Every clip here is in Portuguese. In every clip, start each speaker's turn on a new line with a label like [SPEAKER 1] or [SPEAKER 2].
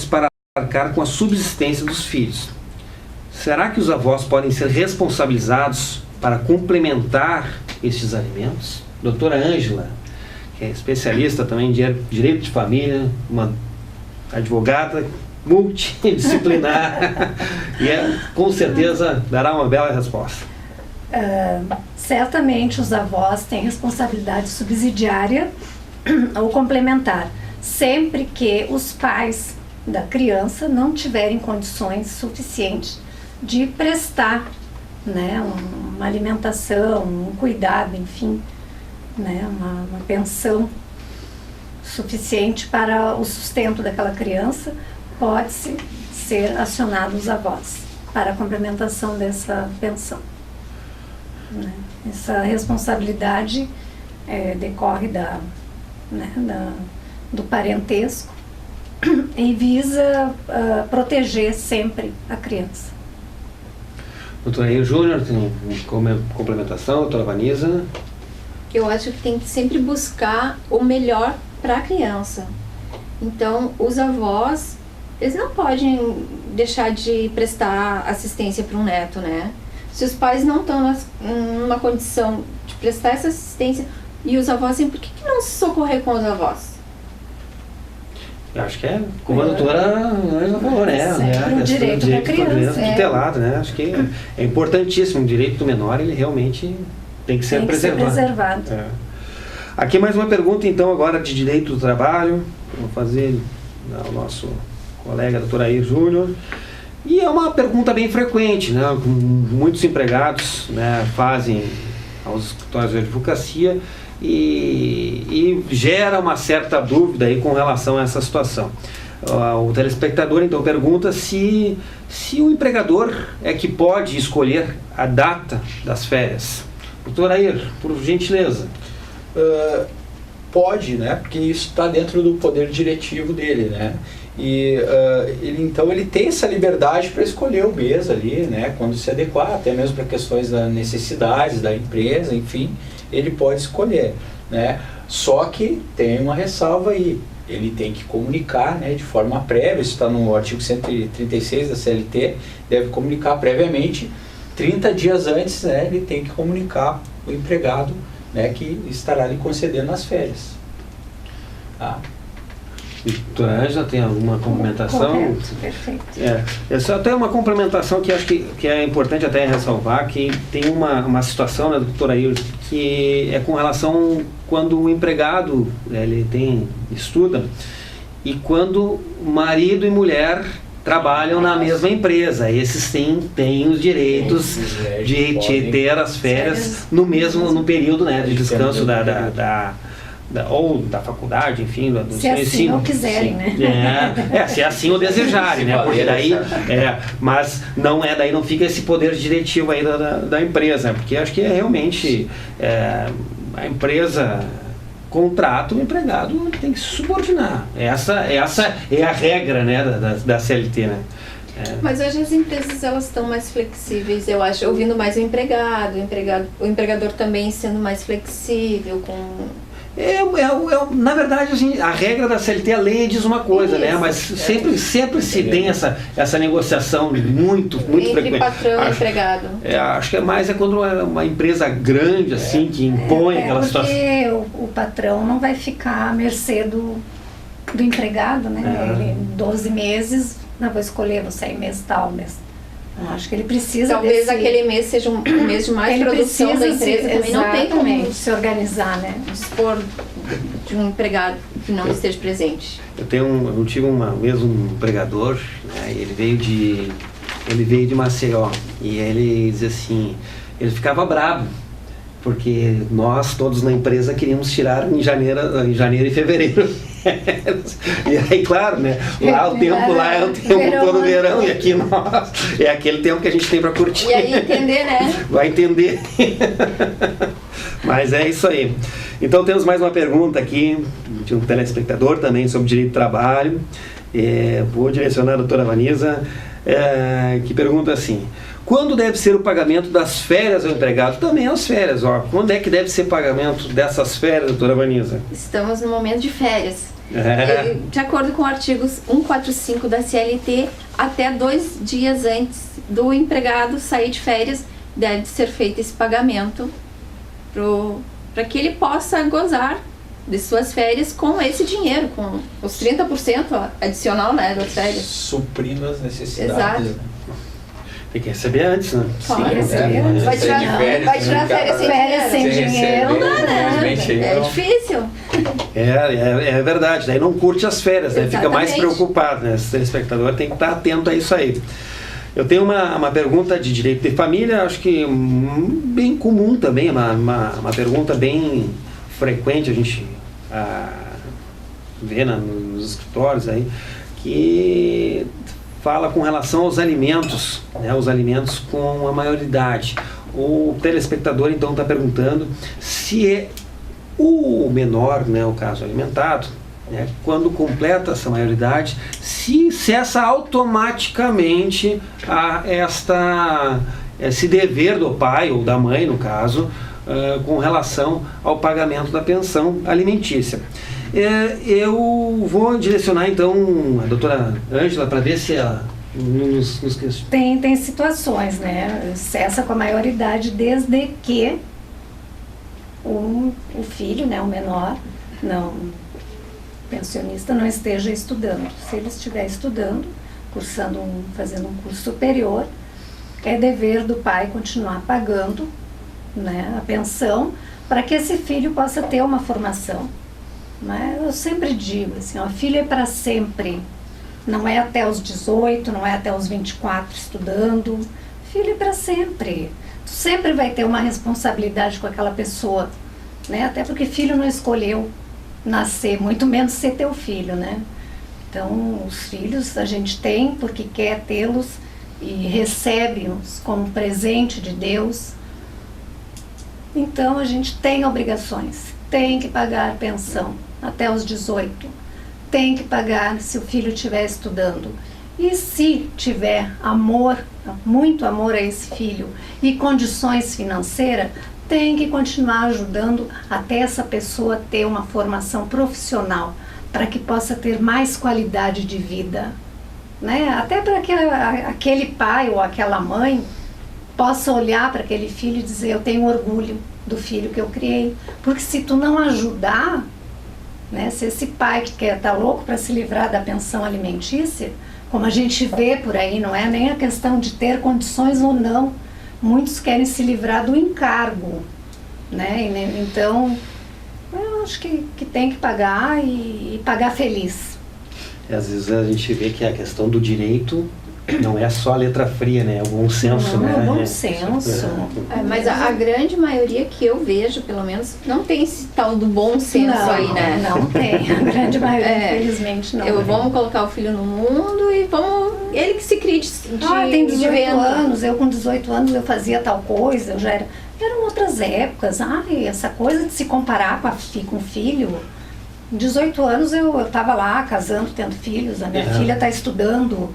[SPEAKER 1] para arcar com a subsistência dos filhos. Será que os avós podem ser responsabilizados para complementar estes alimentos? Doutora Ângela, que é especialista também em direito de família, uma advogada multidisciplinar, e com certeza dará uma bela resposta.
[SPEAKER 2] Certamente os avós têm responsabilidade subsidiária ou complementar, sempre que os pais da criança não tiverem condições suficientes de prestar, né, uma alimentação, um cuidado, enfim, né, uma pensão suficiente para o sustento daquela criança, pode-se ser acionado os avós para a complementação dessa pensão. Né? Essa responsabilidade decorre do parentesco e visa proteger sempre a criança.
[SPEAKER 1] Doutora Air Júnior, tem complementação, doutora Vanisa?
[SPEAKER 3] Eu acho que tem que sempre buscar o melhor para a criança. Então, os avós, eles não podem deixar de prestar assistência para um neto, né? Se os pais não estão numa condição de prestar essa assistência, e os avós, assim, por que não se socorrer com os avós?
[SPEAKER 1] Eu acho que como a doutora Ângela falou, né?
[SPEAKER 2] O direito da criança.
[SPEAKER 1] Tutelado, né? Acho que é importantíssimo. O direito do menor, ele realmente tem que ser preservado. Aqui mais uma pergunta, então, agora de direito do trabalho. Vou fazer ao nosso colega, doutor Air Júnior. E é uma pergunta bem frequente, né? Muitos empregados, né, fazem aos escritórios de advocacia e gera uma certa dúvida aí com relação a essa situação. O telespectador então pergunta se o empregador é que pode escolher a data das férias. Doutor Air, por gentileza.
[SPEAKER 4] Pode, né? Porque isso está dentro do poder diretivo dele, né? E ele tem essa liberdade para escolher o mês ali, né? Quando se adequar, até mesmo para questões das necessidades da empresa, enfim, ele pode escolher, né? Só que tem uma ressalva aí, ele tem que comunicar, né, de forma prévia, isso está no artigo 136 da CLT, deve comunicar previamente, 30 dias antes, né, ele tem que comunicar o empregado, né, que estará lhe concedendo as férias. Tá?
[SPEAKER 1] Doutora Ângela, tem alguma complementação?
[SPEAKER 2] Correto, perfeito.
[SPEAKER 1] É só até uma complementação que acho que é importante até ressalvar, que tem uma situação, né, doutora Air, que é com relação quando o empregado, ele estuda, e quando marido e mulher trabalham na mesma empresa. Esses sim têm os direitos de ter as férias no período, né, de descanso ou da faculdade, enfim, do
[SPEAKER 2] se assim ensino. Não quiserem, né?
[SPEAKER 1] Se assim o desejarem, né? Porque daí, mas não é, daí não fica esse poder diretivo aí da empresa, porque acho que realmente a empresa contrata o empregado, tem que se subordinar. Essa é a regra, né, da CLT, né?
[SPEAKER 3] Mas hoje as empresas, elas estão mais flexíveis, eu acho, ouvindo mais o empregador também sendo mais flexível com...
[SPEAKER 1] Na verdade, assim, a regra da CLT, a lei diz uma coisa, né? Mas sempre se tem essa negociação muito frequente.
[SPEAKER 3] Entre patrão e empregado.
[SPEAKER 1] Acho que é quando é uma empresa grande, assim, que impõe aquela situação.
[SPEAKER 2] Porque o patrão não vai ficar à mercê do empregado, né? Ele, 12 meses, vou escolher, vou sair mês tal, mês. Eu acho que ele precisa
[SPEAKER 3] talvez aquele mês seja um mês de mais produção da empresa, também não tem como
[SPEAKER 2] se organizar, né?
[SPEAKER 3] Dispor de um empregado que não esteja presente.
[SPEAKER 1] Eu tive uma vez um empregador, né, ele veio de Maceió, e ele dizia assim, ele ficava bravo, porque nós todos na empresa queríamos tirar em janeiro e fevereiro. E aí, claro, né? Lá o tempo lá é o tempo todo verão, e aqui é aquele tempo que a gente tem para curtir.
[SPEAKER 3] E aí entender, né?
[SPEAKER 1] Vai entender. Mas é isso aí. Então temos mais uma pergunta aqui de um telespectador também sobre direito do trabalho. Vou direcionar a doutora Vanisa, que pergunta assim: quando deve ser o pagamento das férias ao empregado? Também as férias, ó. Quando é que deve ser pagamento dessas férias, doutora Vanisa?
[SPEAKER 3] Estamos no momento de férias. De acordo com o artigo 145 da CLT, até 2 dias antes do empregado sair de férias, deve ser feito esse pagamento para que ele possa gozar de suas férias com esse dinheiro, com os 30% adicional, né, das férias.
[SPEAKER 4] Suprindo as necessidades.
[SPEAKER 3] Exato.
[SPEAKER 4] Né?
[SPEAKER 1] Tem que receber antes, né?
[SPEAKER 2] Pode receber antes.
[SPEAKER 3] Vai tirar férias sem dinheiro, não dá, né? É difícil.
[SPEAKER 1] É verdade, daí não curte as férias, daí fica mais preocupado, né? O telespectador tem que estar atento a isso aí. Eu tenho uma pergunta de direito de família, acho que bem comum também, uma pergunta bem frequente, a gente vê nos escritórios aí, que fala com relação aos alimentos, né, os alimentos com a maioridade. O telespectador então está perguntando se é o menor, né, o caso alimentado, né, quando completa essa maioridade, se cessa automaticamente esse dever do pai ou da mãe, no caso, com relação ao pagamento da pensão alimentícia. Eu vou direcionar então a doutora Ângela para ver se ela nos
[SPEAKER 2] tem situações, né? Cessa com a maioridade desde que o filho, né, o menor, o pensionista não esteja estudando. Se ele estiver estudando, fazendo um curso superior, é dever do pai continuar pagando, né, a pensão para que esse filho possa ter uma formação. Mas eu sempre digo assim, o filho é para sempre, não é até os 18, não é até os 24 estudando, filho é para sempre. Tu sempre vai ter uma responsabilidade com aquela pessoa, né? Até porque filho não escolheu nascer, muito menos ser teu filho, né? Então os filhos a gente tem porque quer tê-los e recebe-os como presente de Deus. Então a gente tem obrigações, tem que pagar pensão até os 18, tem que pagar se o filho estiver estudando. E se tiver amor, muito amor a esse filho e condições financeiras, tem que continuar ajudando até essa pessoa ter uma formação profissional, para que possa ter mais qualidade de vida, né? Até para que aquele pai ou aquela mãe possa olhar para aquele filho e dizer, eu tenho orgulho do filho que eu criei. Porque se tu não ajudar, né, se esse pai que tá louco para se livrar da pensão alimentícia, como a gente vê por aí, não é nem a questão de ter condições ou não, muitos querem se livrar do encargo, né? Então eu acho que tem que pagar e pagar feliz.
[SPEAKER 1] Às vezes a gente vê que a questão do direito não é só a letra fria, né? É o bom senso,
[SPEAKER 2] não,
[SPEAKER 1] né?
[SPEAKER 2] É o bom senso.
[SPEAKER 3] Mas a grande maioria que eu vejo, pelo menos, não tem esse tal do bom senso aí, né?
[SPEAKER 2] Não tem. A grande maioria, infelizmente, não.
[SPEAKER 3] Vamos colocar o filho no mundo e vamos... Ele que se crie
[SPEAKER 2] tem 18 anos, eu com 18 anos eu fazia tal coisa, eu já era... Eram outras épocas, essa coisa de se comparar com o filho... 18 anos eu estava lá, casando, tendo filhos, a minha filha está estudando...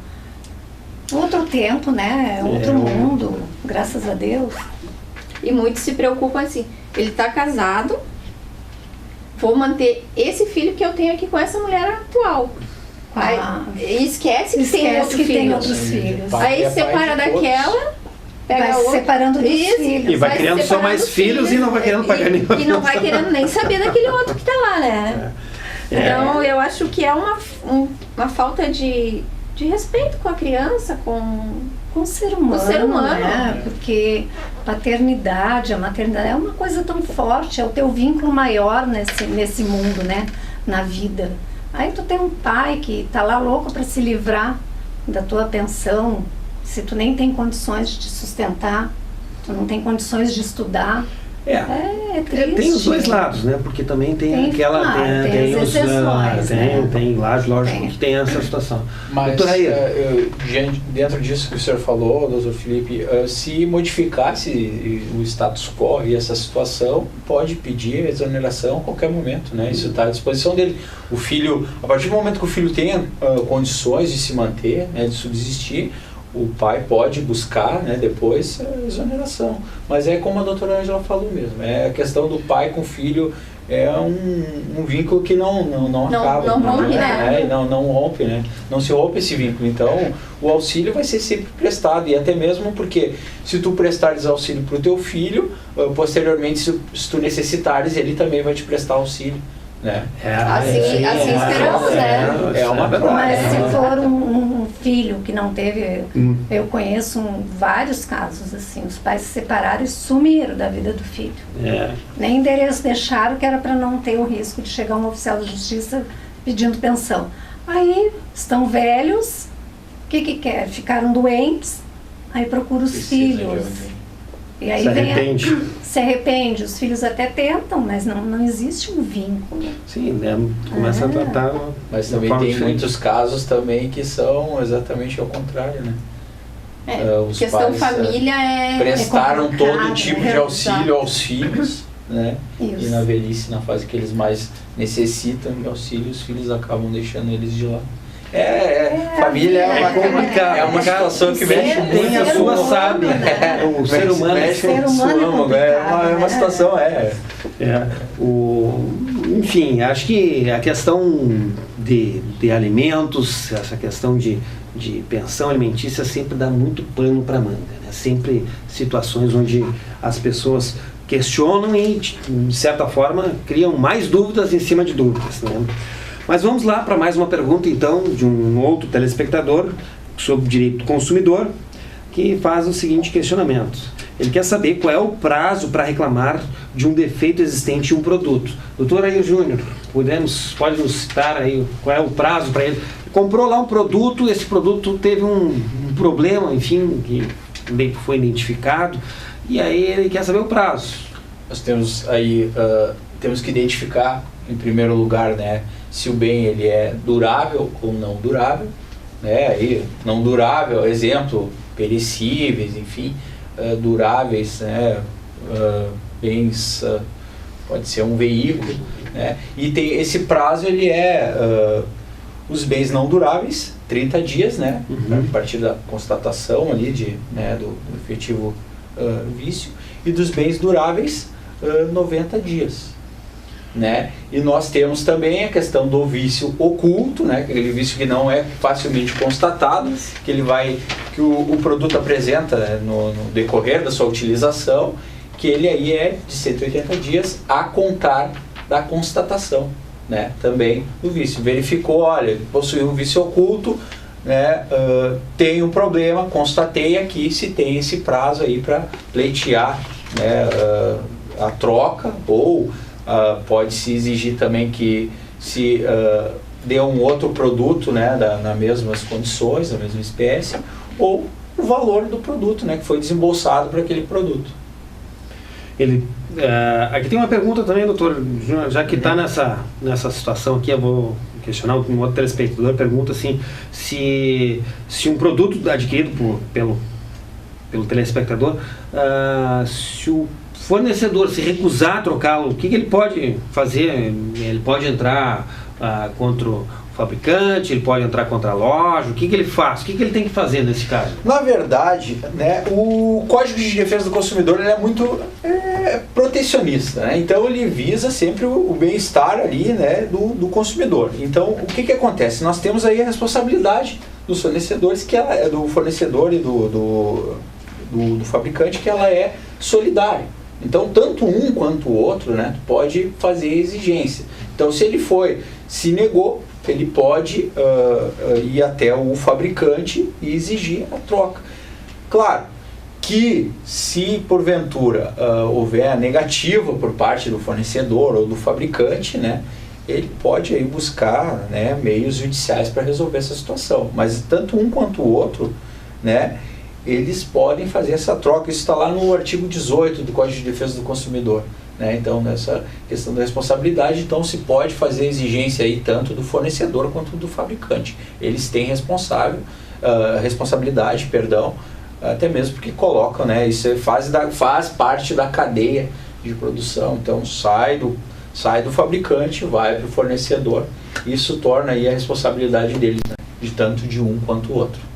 [SPEAKER 2] Outro tempo, né? Outro mundo, graças a Deus.
[SPEAKER 3] E muitos se preocupam assim, ele está casado, vou manter esse filho que eu tenho aqui com essa mulher atual. Aí, esquece que tem outros filhos. Aí separa daquela, pega
[SPEAKER 2] vai separando dos filhos.
[SPEAKER 1] E vai criando só mais filhos e não vai querendo pagar nenhum.
[SPEAKER 3] E não vai querendo nem saber daquele outro que está lá, né? Então eu acho que é uma falta de respeito com a criança, com
[SPEAKER 2] o ser humano, né? Porque paternidade, a maternidade é uma coisa tão forte, é o teu vínculo maior nesse mundo, né? Na vida. Aí tu tem um pai que tá lá louco para se livrar da tua pensão, se tu nem tem condições de te sustentar, tu não tem condições de estudar. É triste.
[SPEAKER 1] Tem os dois lados, né? Porque também tem aquela...
[SPEAKER 2] tem as exceções,
[SPEAKER 1] tem lá, lógico, que tem essa situação.
[SPEAKER 4] Mas, dentro disso que o senhor falou, doutor Felipe, se modificasse o status quo e essa situação, pode pedir exoneração a qualquer momento, né? Isso está à disposição dele. O filho, a partir do momento que o filho tenha condições de se manter, né, de subsistir, o pai pode buscar, né, depois a exoneração. Mas é como a doutora Ângela falou mesmo, é a questão do pai com o filho é um vínculo que não acaba.
[SPEAKER 3] Não rompe, né?
[SPEAKER 4] Não rompe, né? Não se rompe esse vínculo. Então, o auxílio vai ser sempre prestado. E até mesmo porque se tu prestares auxílio para o teu filho, posteriormente, se tu necessitares, ele também vai te prestar auxílio. Né?
[SPEAKER 3] Assim esperamos, né?
[SPEAKER 4] É uma prova.
[SPEAKER 2] Mas se for um filho que não teve, eu conheço vários casos assim, os pais se separaram e sumiram da vida do filho. Nem endereço deixaram, que era para não ter o risco de chegar um oficial de justiça pedindo pensão. Aí estão velhos, o que quer? Ficaram doentes, aí procura os filhos. E aí se arrepende, os filhos até tentam, mas não existe um vínculo.
[SPEAKER 1] Sim, né? Começa a tratar.
[SPEAKER 4] Mas também tem muitos casos também que são exatamente ao contrário, né? Os
[SPEAKER 3] questão
[SPEAKER 4] pais,
[SPEAKER 3] família
[SPEAKER 4] prestaram todo tipo de auxílio aos filhos, né?
[SPEAKER 2] Isso.
[SPEAKER 4] E na velhice, na fase que eles mais necessitam de auxílio, os filhos acabam deixando eles de lado. Família é uma situação que mexe muito.
[SPEAKER 1] Tem a sua sábia. O ser humano
[SPEAKER 4] mexe com o estômago. É uma situação,
[SPEAKER 1] Enfim, acho que a questão de alimentos, essa questão de pensão alimentícia sempre dá muito pano para manga, né? Sempre situações onde as pessoas questionam e, de certa forma, criam mais dúvidas em cima de dúvidas, né? Mas vamos lá para mais uma pergunta, então, de um outro telespectador sobre direito do consumidor, que faz o seguinte questionamento. Ele quer saber qual é o prazo para reclamar de um defeito existente em um produto. Doutor Air Júnior, pode nos citar aí qual é o prazo para ele? Comprou lá um produto, esse produto teve um problema, enfim, que foi identificado, e aí ele quer saber o prazo.
[SPEAKER 4] Nós temos aí, temos que identificar, em primeiro lugar, né, se o bem ele é durável ou não durável, né? Aí, não durável, exemplo, perecíveis, enfim, duráveis, né? Bens, pode ser um veículo, né? E tem esse prazo, ele os bens não duráveis, 30 dias, né? A partir da constatação ali do efetivo vício, e dos bens duráveis, 90 dias. Né? E nós temos também a questão do vício oculto, né? Aquele vício que não é facilmente constatado, que o produto apresenta, né, no decorrer da sua utilização, que ele aí é de 180 dias a contar da constatação, né? Também do vício. Verificou, olha, possuiu um vício oculto, né? Tem um problema, constatei aqui se tem esse prazo aí para pleitear, né, a troca, ou pode-se exigir também que se dê um outro produto, né, nas mesmas condições, na mesma espécie, ou o valor do produto, né, que foi desembolsado para aquele produto.
[SPEAKER 1] Aqui tem uma pergunta também, doutor, já que está nessa situação aqui, eu vou questionar um outro telespectador, pergunta assim, se um produto adquirido pelo telespectador, se o fornecedor se recusar a trocá-lo, o que ele pode fazer? Ele pode entrar contra o fabricante, ele pode entrar contra a loja, o que ele faz? O que ele tem que fazer nesse caso?
[SPEAKER 4] Na verdade, né, o Código de Defesa do Consumidor ele é muito protecionista, né? Então ele visa sempre o bem-estar ali, né, do consumidor. Então o que acontece? Nós temos aí a responsabilidade dos fornecedores, que ela é do fornecedor e do fabricante, que ela é solidária. Então, tanto um quanto o outro, né, pode fazer exigência. Então, se negou, ele pode ir até o fabricante e exigir a troca. Claro que, se porventura houver a negativa por parte do fornecedor ou do fabricante, né, ele pode aí buscar, né, meios judiciais para resolver essa situação. Mas tanto um quanto o outro, né, eles podem fazer essa troca. Isso está lá no artigo 18 do Código de Defesa do Consumidor, né? Então, nessa questão da responsabilidade, então se pode fazer exigência aí tanto do fornecedor quanto do fabricante. Eles têm responsabilidade, até mesmo porque colocam, né, isso faz parte da cadeia de produção. Então sai do fabricante, vai para o fornecedor. Isso torna aí a responsabilidade deles, né, de tanto de um quanto o outro.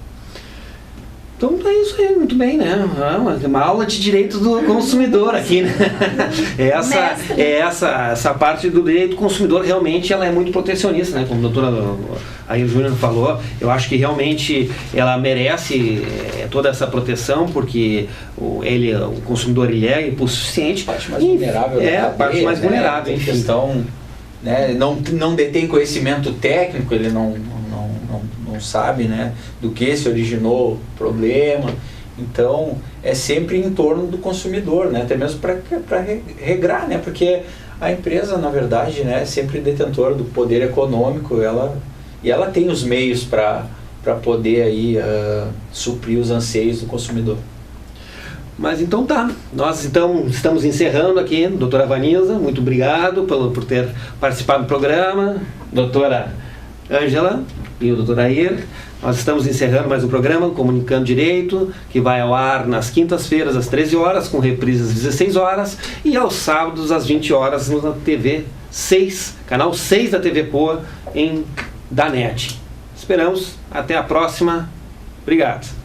[SPEAKER 1] Então é isso aí, muito bem, né? Uma aula de direito do consumidor aqui, né? Essa parte do direito do consumidor realmente ela é muito protecionista, né? Como a doutora aí o Júnior falou, eu acho que realmente ela merece toda essa proteção, porque o consumidor ele é hipossuficiente.
[SPEAKER 4] A parte mais vulnerável.
[SPEAKER 1] A parte mais vulnerável.
[SPEAKER 4] Em questão, né? Não detém conhecimento técnico, ele não sabe, né, do que se originou o problema. Então é sempre em torno do consumidor, né, até mesmo para regrar, né, porque a empresa, na verdade, né, é sempre detentora do poder econômico, e ela tem os meios para poder aí suprir os anseios do consumidor.
[SPEAKER 1] Mas então tá, nós então estamos encerrando aqui, doutora Vanisa, muito obrigado por ter participado do programa, doutora Ângela e o doutor Air. Nós estamos encerrando mais um programa, Comunicando Direito, que vai ao ar nas quintas-feiras às 13 horas, com reprise às 16 horas, e aos sábados às 20 horas na TV 6, canal 6 da TV Poa, da NET. Esperamos, até a próxima. Obrigado.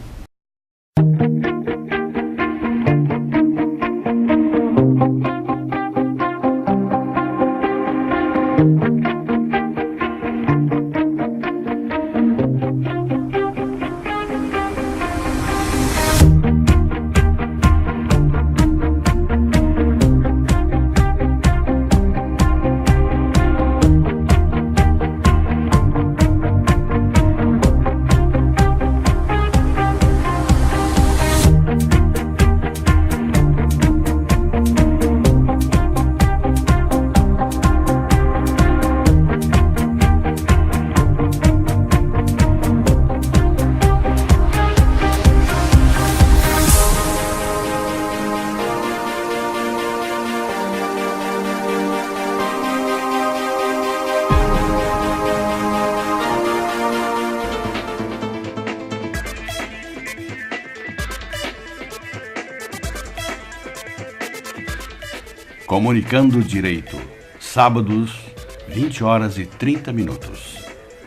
[SPEAKER 5] Comunicando Direito, sábados, 20 horas e 30 minutos.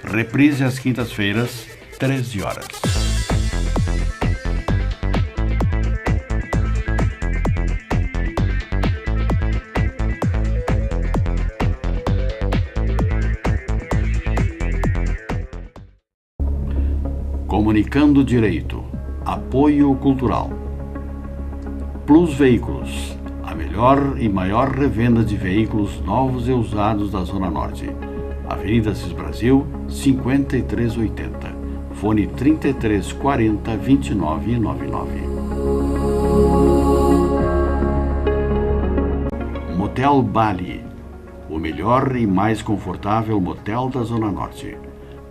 [SPEAKER 5] Reprise às quintas-feiras, 13 horas. Comunicando Direito, apoio cultural. Plus Veículos, a melhor e maior revenda de veículos novos e usados da Zona Norte. Avenida Cis Brasil, 5380. Fone 3340 2999. Motel Bali, o melhor e mais confortável motel da Zona Norte.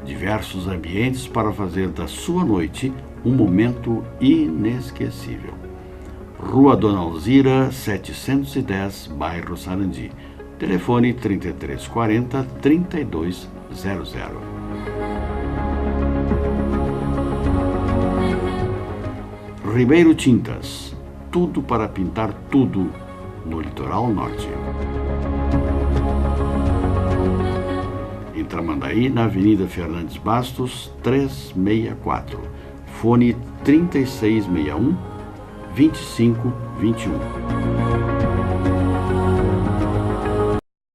[SPEAKER 5] Diversos ambientes para fazer da sua noite um momento inesquecível. Rua Dona Alzira, 710, bairro Sarandi. Telefone 3340 3200. Ribeiro Tintas, tudo para pintar tudo no litoral norte. Em Tramandaí, na Avenida Fernandes Bastos, 364. Fone 3661 2521.